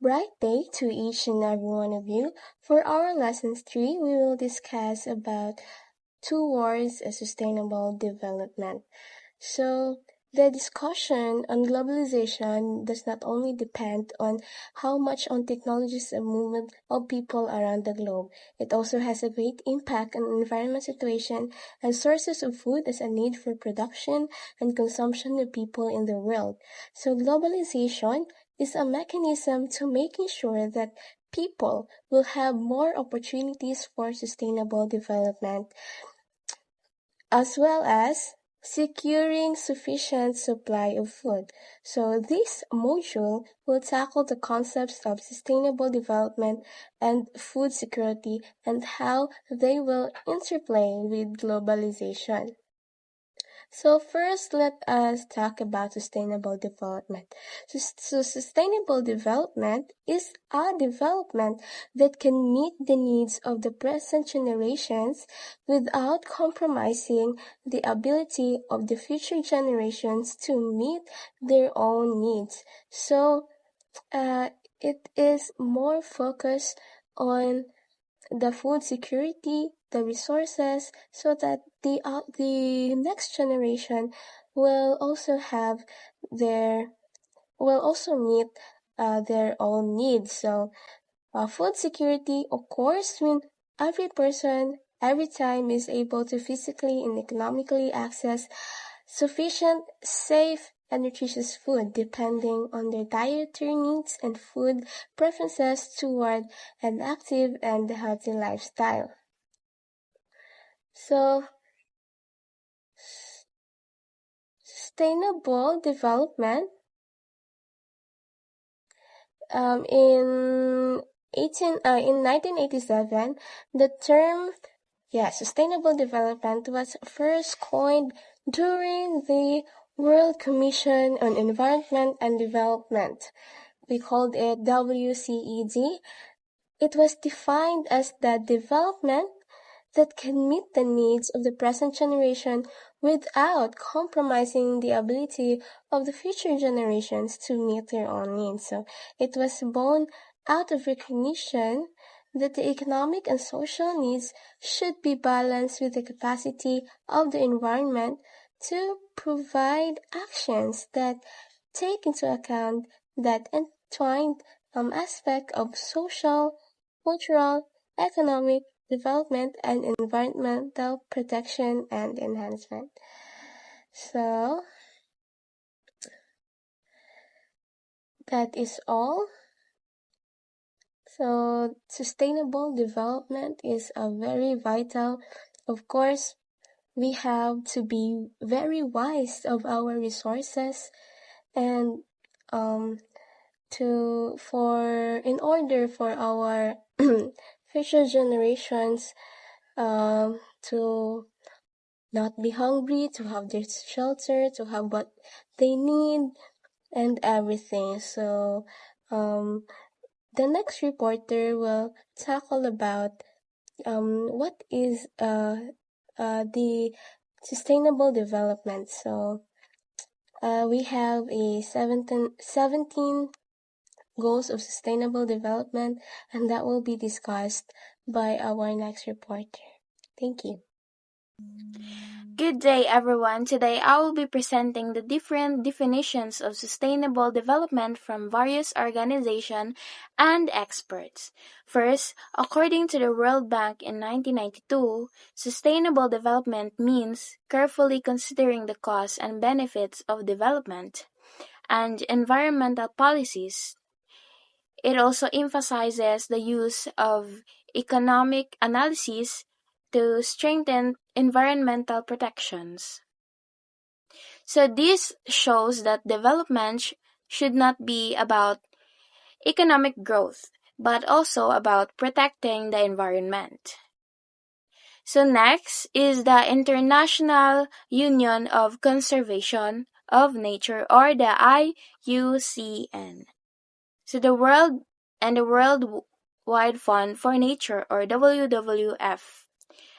Bright day to each and every one of you. For our lesson 3, we will discuss about towards a sustainable development. So, the discussion on globalization does not only depend on how much on technologies and movement of people around the globe. It also has a great impact on environment situation and sources of food as a need for production and consumption of people in the world. So globalization is a mechanism to making sure that people will have more opportunities for sustainable development as well as securing sufficient supply of food. So this module will tackle the concepts of sustainable development and food security and how they will interplay with globalization. So first, let us talk about sustainable development. So sustainable development is a development that can meet the needs of the present generations without compromising the ability of the future generations to meet their own needs. So it is more focused on the food security, the resources, so that the next generation will also have will also meet their own needs. So food security, of course, when every person every time is able to physically and economically access sufficient, safe, and nutritious food depending on their dietary needs and food preferences toward an active and healthy lifestyle. So, sustainable development in 1987, the term sustainable development was first coined during the World Commission on Environment and Development. We called it WCED. It was defined as the development that can meet the needs of the present generation without compromising the ability of the future generations to meet their own needs. So it was born out of recognition that the economic and social needs should be balanced with the capacity of the environment to provide actions that take into account that entwined aspect of social, cultural, economic development and environmental protection and enhancement. So, that is all. So, sustainable development is a very vital. Of course, we have to be very wise of our resources and in order for our future generations to not be hungry, to have their shelter, to have what they need, and everything. So, the next reporter will tackle about what is the sustainable development. So, we have a 17 goals of sustainable development, and that will be discussed by our next reporter. Thank you. Good day, everyone. Today I will be presenting the different definitions of sustainable development from various organizations and experts. First, according to the World Bank in 1992, sustainable development means carefully considering the costs and benefits of development and environmental policies. It also emphasizes the use of economic analysis to strengthen environmental protections. So this shows that development should not be about economic growth, but also about protecting the environment. So next is the International Union of Conservation of Nature, or the IUCN. So the World Fund for Nature, or WWF,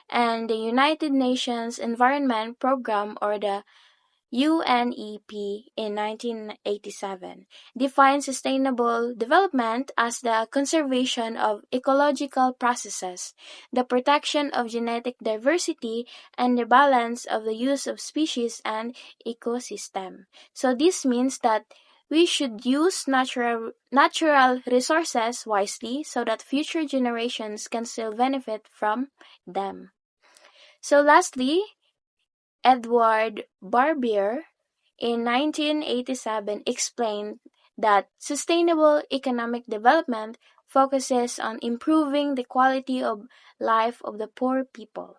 and the United Nations Environment Program, or the UNEP in 1987, defines sustainable development as the conservation of ecological processes, the protection of genetic diversity, and the balance of the use of species and ecosystem. So this means that we should use natural resources wisely so that future generations can still benefit from them. So lastly, Edward Barbier in 1987 explained that sustainable economic development focuses on improving the quality of life of the poor people.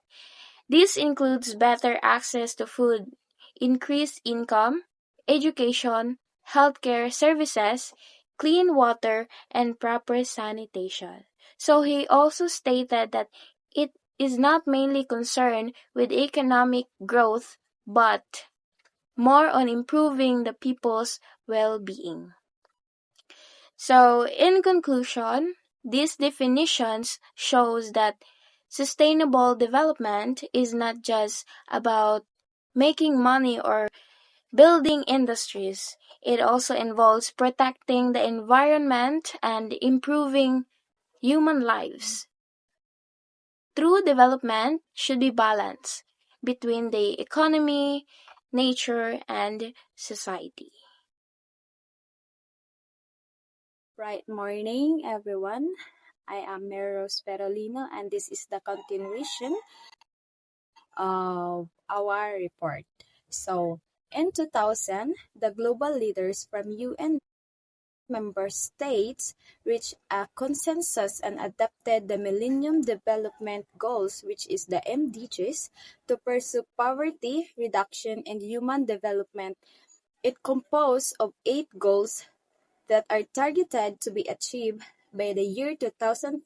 This includes better access to food, increased income, education, healthcare services, clean water, and proper sanitation. So he also stated that it is not mainly concerned with economic growth, but more on improving the people's well-being. So, in conclusion, these definitions shows that sustainable development is not just about making money or building industries. It also involves protecting the environment and improving human lives. True development should be balanced between the economy, nature, and society. Right morning, everyone. I am Mary Rose Perolino, and this is the continuation of our report. So, in 2000, the global leaders from UN member states reached a consensus and adopted the Millennium Development Goals, which is the MDGs, to pursue poverty reduction and human development. It composed of 8 goals that are targeted to be achieved by the year 2015.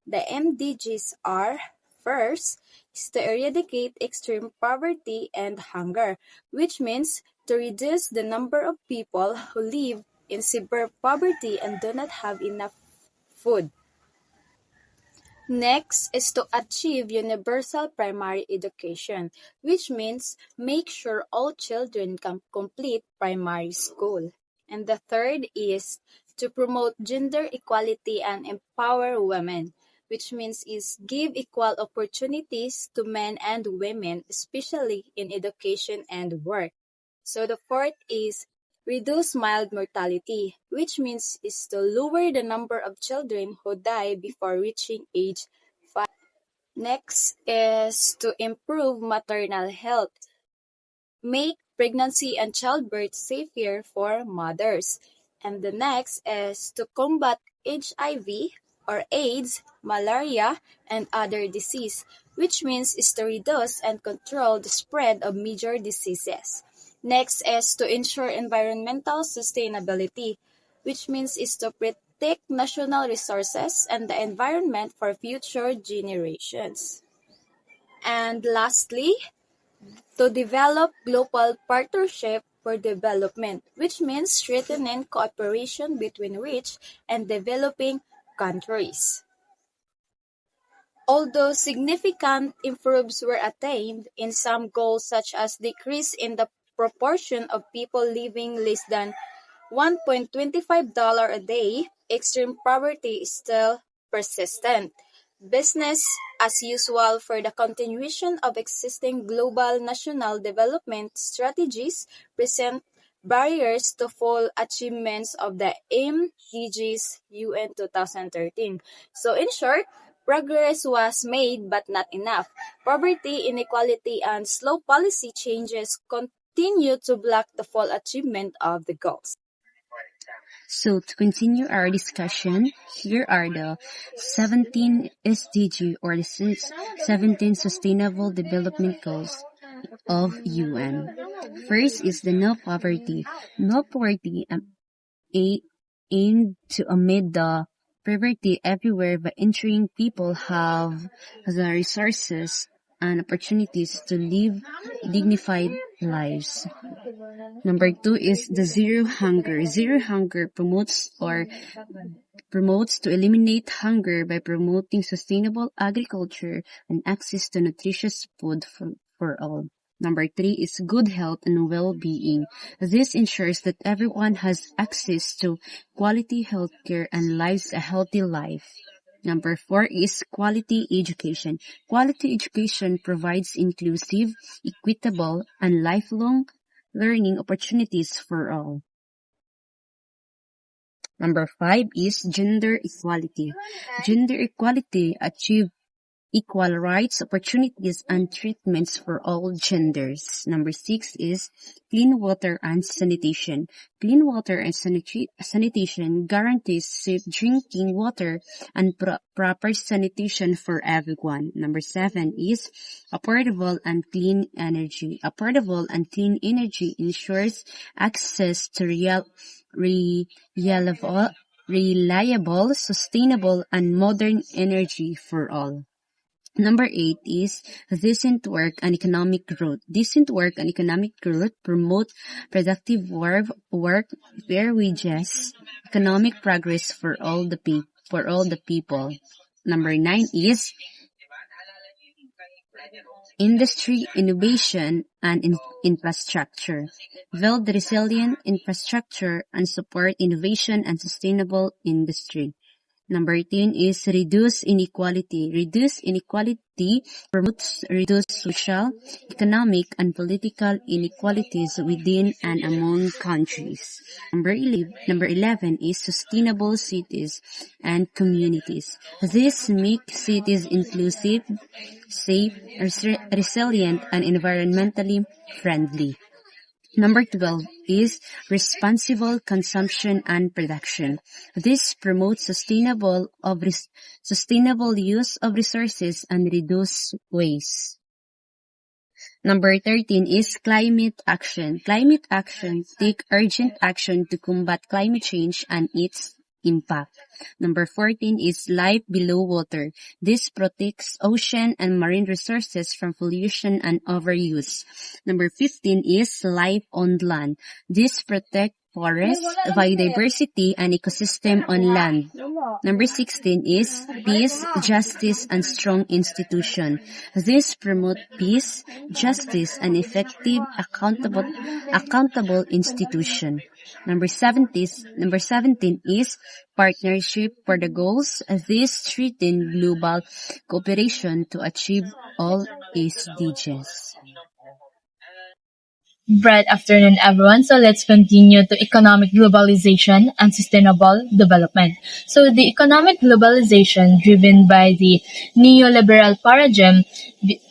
The MDGs are: first, is to eradicate extreme poverty and hunger, which means to reduce the number of people who live in severe poverty and do not have enough food. Next is to achieve universal primary education, which means make sure all children can complete primary school. And the third is to promote gender equality and empower women, which means is give equal opportunities to men and women, especially in education and work. So the fourth is reduce mild mortality, which means is to lower the number of children who die before reaching age 5. Next is to improve maternal health, make pregnancy and childbirth safer for mothers. And the next is to combat HIV or AIDS, malaria, and other disease, which means is to reduce and control the spread of major diseases. Next is to ensure environmental sustainability, which means is to protect national resources and the environment for future generations. And lastly, to develop global partnership for development, which means strengthening cooperation between rich and developing countries. Although significant improvements were attained in some goals such as decrease in the proportion of people living less than $1.25 a day, extreme poverty is still persistent. Business as usual for the continuation of existing global national development strategies present barriers to full achievements of the MDGs UN 2013. So in short, progress was made but not enough. Poverty, inequality, and slow policy changes continue to block the full achievement of the goals. So to continue our discussion, here are the 17 SDG or the 17 Sustainable Development Goals of UN. First is the no poverty. No poverty aimed to amid the poverty everywhere by ensuring people have the resources and opportunities to live dignified lives. Number 2 is the zero hunger. Zero hunger promotes to eliminate hunger by promoting sustainable agriculture and access to nutritious food for all. Number 3 is good health and well-being. This ensures that everyone has access to quality healthcare and lives a healthy life. Number 4 is quality education. Quality education provides inclusive, equitable, and lifelong learning opportunities for all. Number 5 is gender equality. Gender equality achieves equal rights, opportunities, and treatments for all genders. Number 6 is clean water and sanitation. Clean water and sanitation guarantees safe drinking water and proper sanitation for everyone. Number 7 is affordable and clean energy. Affordable and clean energy ensures access to reliable, sustainable, and modern energy for all. Number 8 is decent work and economic growth. Decent work and economic growth promote productive work, fair wages, economic progress for all the people. Number 9 is industry, innovation, and infrastructure. Build resilient infrastructure and support innovation and sustainable industry. Number 10 is reduce inequality. Reduce inequality promotes reduce social, economic, and political inequalities within and among countries. Number 11 is sustainable cities and communities. This make cities inclusive, safe, resilient, and environmentally friendly. Number 12 is responsible consumption and production. This promotes sustainable use of resources and reduce waste. Number 13 is climate action. Climate action take urgent action to combat climate change and its impact. Number 14 is life below water. This protects ocean and marine resources from pollution and overuse. Number 15 is life on land. This protects forests, biodiversity, and ecosystem on land. Number 16 is peace, justice, and strong institution. This promote peace, justice, and effective, accountable institution. Number 17 is partnership for the goals. This strengthens global cooperation to achieve all SDGs. Bright afternoon, everyone. So let's continue to economic globalization and sustainable development. So the economic globalization driven by the neoliberal paradigm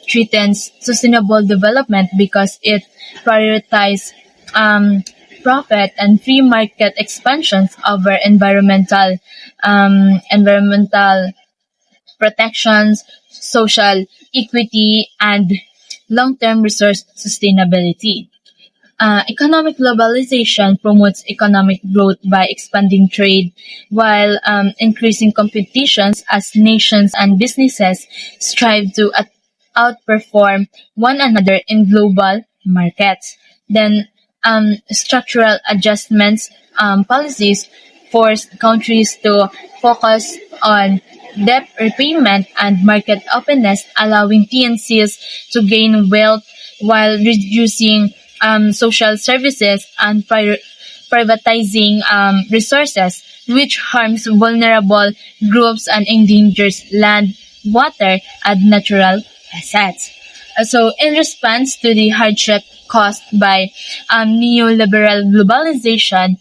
threatens sustainable development because it prioritizes profit and free market expansions over environmental protections, social equity, and long-term resource sustainability. Economic globalization promotes economic growth by expanding trade while increasing competitions as nations and businesses strive to outperform one another in global markets. Then structural adjustments policies force countries to focus on debt repayment and market openness, allowing TNCs to gain wealth while reducing social services and privatizing resources, which harms vulnerable groups and endangers land, water, and natural assets. So, in response to the hardship caused by neoliberal globalization,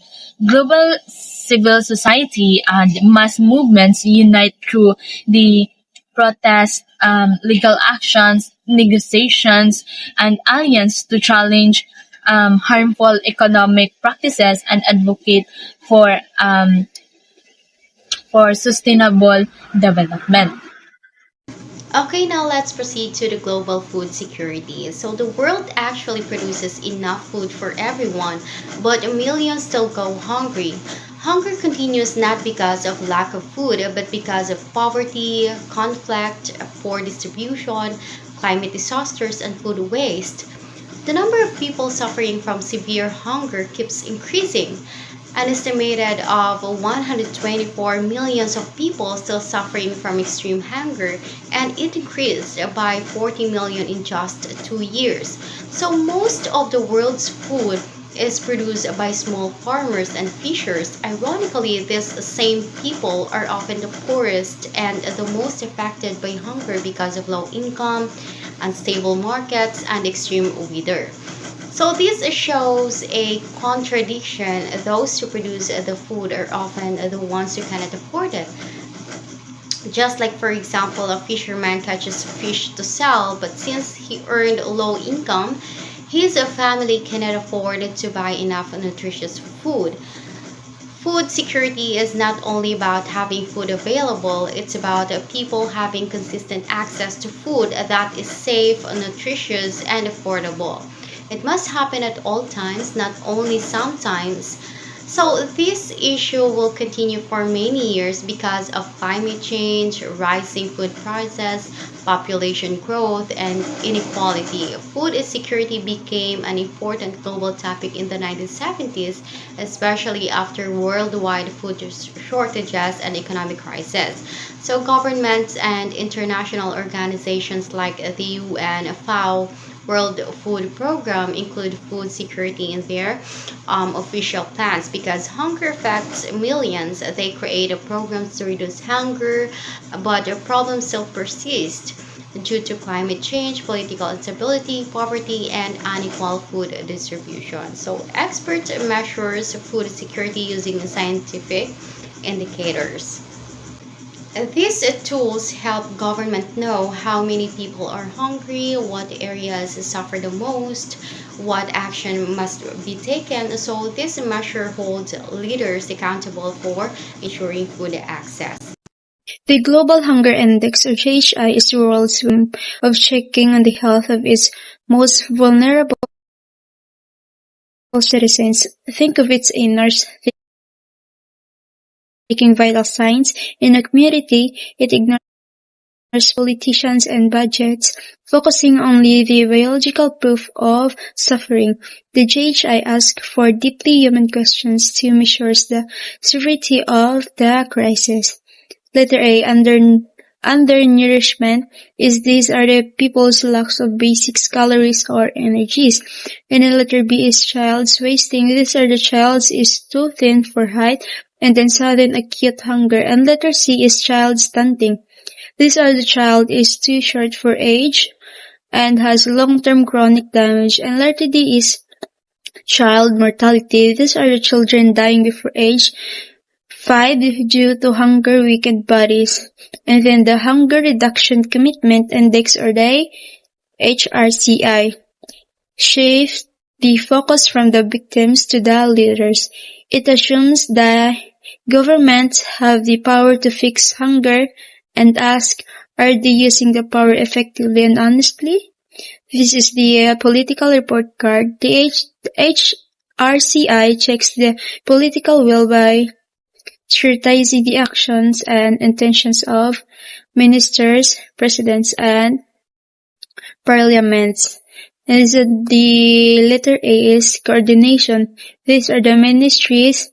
global civil society and mass movements unite through the protest, legal actions, negotiations, and alliance to challenge harmful economic practices and advocate for sustainable development. Okay, now let's proceed to the global food security. So the world actually produces enough food for everyone, but millions still go hungry. Hunger continues not because of lack of food, but because of poverty, conflict, poor distribution, climate disasters, and food waste. The number of people suffering from severe hunger keeps increasing. An estimated of 124 millions of people still suffering from extreme hunger, and it increased by 40 million in just 2 years. So most of the world's food is produced by small farmers and fishers. Ironically, these same people are often the poorest and the most affected by hunger because of low income, unstable markets, and extreme weather. So this shows a contradiction. Those who produce the food are often the ones who cannot afford it. Just like, for example, a fisherman catches fish to sell, but since he earned low income, his family cannot afford to buy enough nutritious food. Food security is not only about having food available, it's about people having consistent access to food that is safe, nutritious, and affordable. It must happen at all times, not only sometimes. So, this issue will continue for many years because of climate change, rising food prices, population growth, and inequality. Food insecurity became an important global topic in the 1970s, especially after worldwide food shortages and economic crisis. So, governments and international organizations like the UN, FAO, World Food Program include food security in their official plans because hunger affects millions. They create programs to reduce hunger, but the problems still persist due to climate change, political instability, poverty, and unequal food distribution. So experts measures food security using scientific indicators. These tools help government know how many people are hungry, what areas suffer the most, what action must be taken. So this measure holds leaders accountable for ensuring food access. The Global Hunger Index, or GHI, is the world's way of checking on the health of its most vulnerable citizens. Think of it as a nurse taking vital signs in a community. It ignores politicians and budgets, focusing only the biological proof of suffering. The JHI asks for deeply human questions to measure the severity of the crisis. Letter A. Undernourishment is these are the people's lacks of basic calories or energies. And then letter B is child's wasting. These are the child's is too thin for height and then sudden acute hunger. And letter C is child stunting. These are the child is too short for age and has long-term chronic damage. And letter D is child mortality. These are the children dying before age 5 due to hunger weakened bodies. And then the Hunger Reduction Commitment Index, or the HRCI, shifts the focus from the victims to the leaders. It assumes that governments have the power to fix hunger and asks, are they using the power effectively and honestly? This is the political report card. The HRCI checks the political will by scrutinizing the actions and intentions of ministers, presidents, and parliaments. And the letter A is coordination. These are the ministries,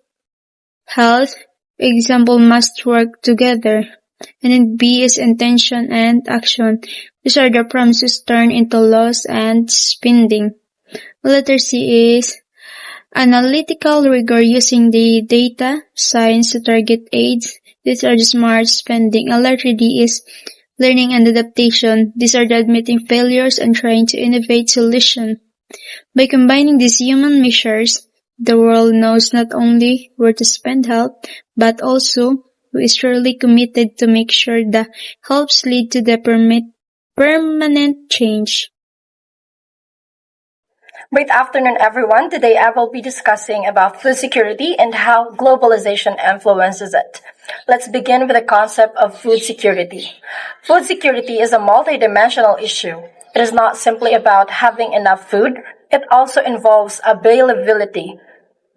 health, example, must work together. And then B is intention and action. These are the promises turned into laws and spending. Letter C is analytical rigor, using the data science to target aids. These are the smart spending. And letter D is learning and adaptation. These are the admitting failures and trying to innovate solutions. By combining these human measures, the world knows not only where to spend help, but also who is surely committed to make sure the helps lead to the permanent change. Great afternoon, everyone. Today I will be discussing about food security and how globalization influences it. Let's begin with the concept of food security. Food security is a multidimensional issue. It is not simply about having enough food. It also involves availability,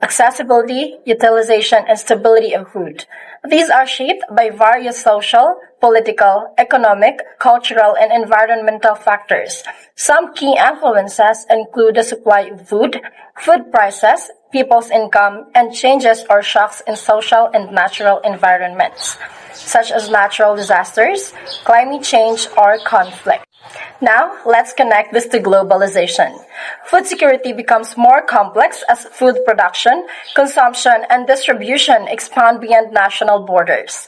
accessibility, utilization, and stability of food. These are shaped by various social, political, economic, cultural, and environmental factors. Some key influences include the supply of food, food prices, people's income, and changes or shocks in social and natural environments, such as natural disasters, climate change, or conflict. Now, let's connect this to globalization. Food security becomes more complex as food production, consumption, and distribution expand beyond national borders.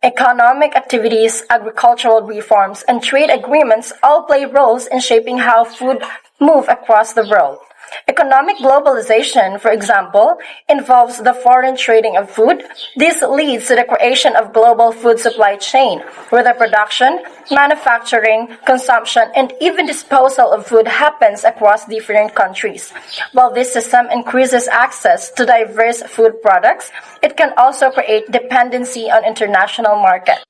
Economic activities, agricultural reforms, and trade agreements all play roles in shaping how food move across the world. Economic globalization, for example, involves the foreign trading of food. This leads to the creation of global food supply chain, where the production, manufacturing, consumption, and even disposal of food happens across different countries. While this system increases access to diverse food products, it can also create dependency on international markets.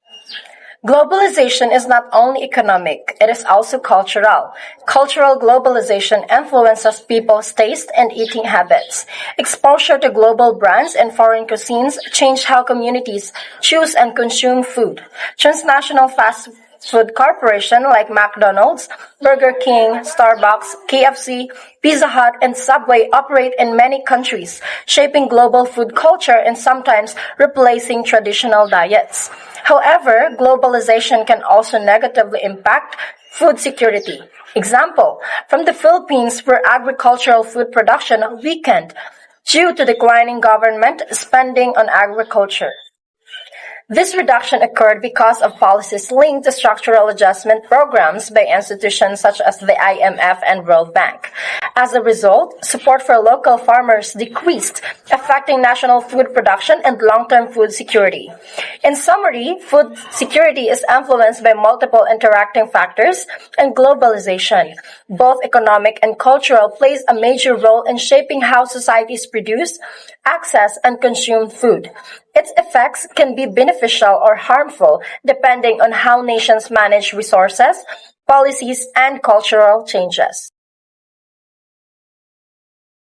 Globalization is not only economic, it is also cultural. Cultural globalization influences people's taste and eating habits. Exposure to global brands and foreign cuisines change how communities choose and consume food. Transnational fast food corporations like McDonald's, Burger King, Starbucks, KFC, Pizza Hut, and Subway operate in many countries, shaping global food culture and sometimes replacing traditional diets. However, globalization can also negatively impact food security. Example, from the Philippines where agricultural food production weakened due to declining government spending on agriculture. This reduction occurred because of policies linked to structural adjustment programs by institutions such as the IMF and World Bank. As a result, support for local farmers decreased, affecting national food production and long-term food security. In summary, food security is influenced by multiple interacting factors and globalization. Both economic and cultural plays a major role in shaping how societies produce, access, and consume food. Its effects can be beneficial or harmful depending on how nations manage resources, policies, and cultural changes.